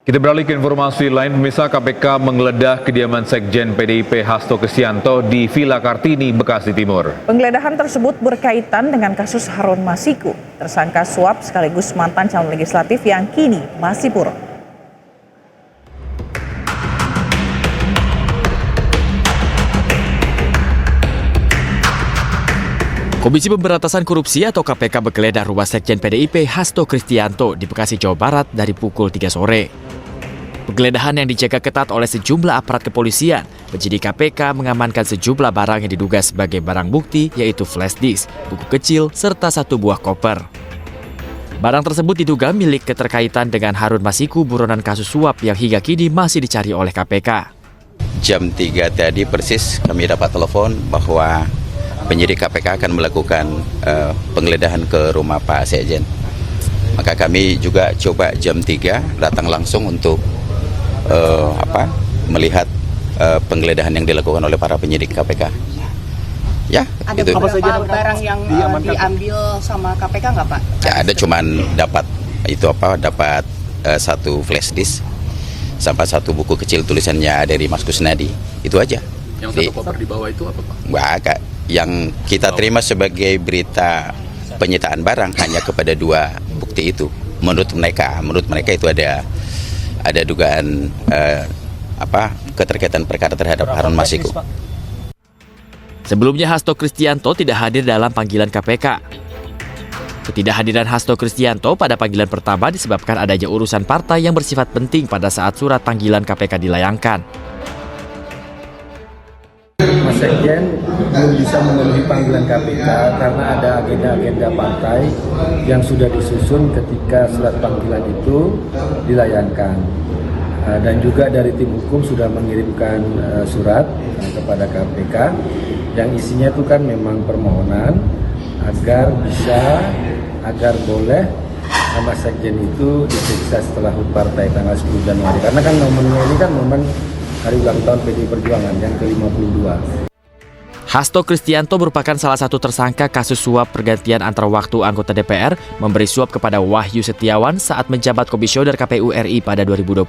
Kita beralih ke informasi lain, pemirsa. KPK menggeledah kediaman Sekjen PDIP Hasto Kristianto di Villa Kartini, Bekasi Timur. Penggeledahan tersebut berkaitan dengan kasus Harun Masiku, tersangka suap sekaligus mantan calon legislatif yang kini masih buron. Komisi Pemberantasan Korupsi atau KPK menggeledah rumah Sekjen PDIP Hasto Kristianto di Bekasi, Jawa Barat dari pukul 3 sore. Penggeledahan yang dijaga ketat oleh sejumlah aparat kepolisian, penyidik KPK mengamankan sejumlah barang yang diduga sebagai barang bukti, yaitu flash disk, buku kecil, serta satu buah koper. Barang tersebut diduga milik keterkaitan dengan Harun Masiku, buronan kasus suap yang hingga kini masih dicari oleh KPK. Jam 3 tadi persis kami dapat telepon bahwa penyidik KPK akan melakukan penggeledahan ke rumah Pak Sekjen. Maka kami juga coba jam 3 datang langsung untuk melihat penggeledahan yang dilakukan oleh para penyidik KPK. Ya, ada itu. beberapa barang yang diambil sama KPK nggak, Pak? Ya, ada cuman dapat satu flash disk sampai satu buku kecil tulisannya dari Mas Kusnadi. Itu aja. Yang satu koper di bawah itu apa, Pak? Kak, yang kita terima sebagai berita penyitaan barang hanya kepada dua bukti itu. Menurut mereka itu ada dugaan keterkaitan perkara terhadap Harun Masiku. Sebelumnya Hasto Kristianto tidak hadir dalam panggilan KPK. Ketidakhadiran Hasto Kristianto pada panggilan pertama disebabkan adanya urusan partai yang bersifat penting pada saat surat panggilan KPK dilayangkan. Mas Sekjen belum bisa memenuhi panggilan KPK karena ada agenda-agenda partai yang sudah disusun ketika surat panggilan itu dilayangkan. Dan juga dari tim hukum sudah mengirimkan surat kepada KPK yang isinya itu kan memang permohonan agar boleh Mas Sekjen itu diperiksa setelah HUT partai tanggal 10 Januari. Karena kan momennya ini kan momen hari ulang tahun PDI Perjuangan yang ke-52. Hasto Kristianto merupakan salah satu tersangka kasus suap pergantian antar waktu anggota DPR memberi suap kepada Wahyu Setiawan saat menjabat Komisioner KPU RI pada 2020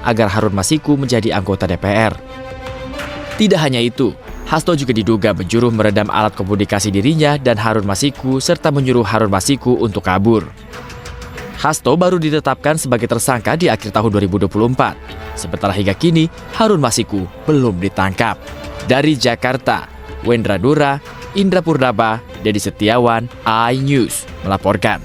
agar Harun Masiku menjadi anggota DPR. Tidak hanya itu, Hasto juga diduga menyuruh meredam alat komunikasi dirinya dan Harun Masiku serta menyuruh Harun Masiku untuk kabur. Hasto baru ditetapkan sebagai tersangka di akhir tahun 2024. Sementara hingga kini, Harun Masiku belum ditangkap. Dari Jakarta, Wendra Dura, Indra Purnaba, Dedi Setiawan, iNews melaporkan.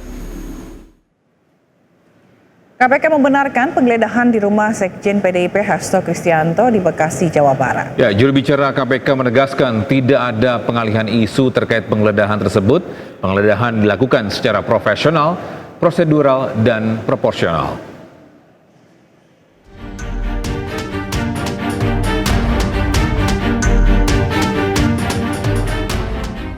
KPK membenarkan penggeledahan di rumah Sekjen PDIP Hasto Kristianto di Bekasi, Jawa Barat. Ya, juru bicara KPK menegaskan tidak ada pengalihan isu terkait penggeledahan tersebut. Penggeledahan dilakukan secara profesional, prosedural, dan proporsional.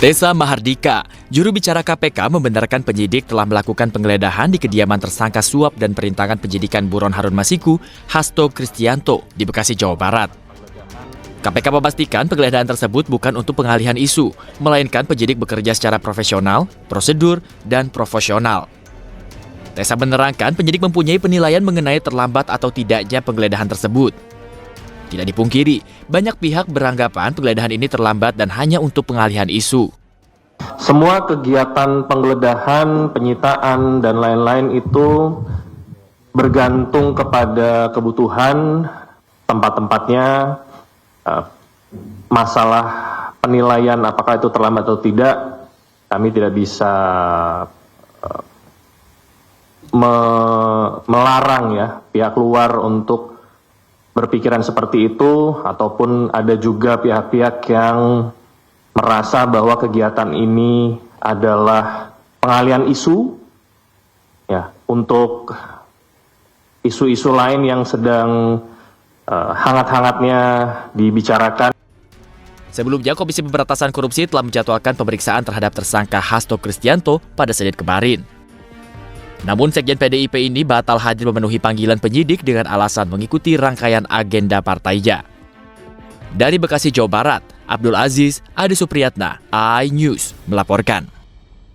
Tessa Mahardika, juru bicara KPK, membenarkan penyidik telah melakukan penggeledahan di kediaman tersangka suap dan perintangan penyidikan buron Harun Masiku, Hasto Kristianto, di Bekasi, Jawa Barat. KPK memastikan penggeledahan tersebut bukan untuk pengalihan isu, melainkan penyidik bekerja secara profesional, prosedur, dan proporsional. Tessa menerangkan penyidik mempunyai penilaian mengenai terlambat atau tidaknya penggeledahan tersebut. Tidak dipungkiri, banyak pihak beranggapan penggeledahan ini terlambat dan hanya untuk pengalihan isu. Semua kegiatan penggeledahan, penyitaan, dan lain-lain itu bergantung kepada kebutuhan tempat-tempatnya, masalah penilaian apakah itu terlambat atau tidak, kami tidak bisa melarang ya pihak luar untuk berpikiran seperti itu, ataupun ada juga pihak-pihak yang merasa bahwa kegiatan ini adalah pengalihan isu ya untuk isu-isu lain yang sedang hangat-hangatnya dibicarakan. Sebelumnya, Komisi Pemberantasan Korupsi telah menjadwalkan pemeriksaan terhadap tersangka Hasto Kristianto pada Senin kemarin. Namun Sekjen PDIP ini batal hadir memenuhi panggilan penyidik dengan alasan mengikuti rangkaian agenda partainya. Dari Bekasi, Jawa Barat, Abdul Aziz, Adi Supriyatna, iNews melaporkan.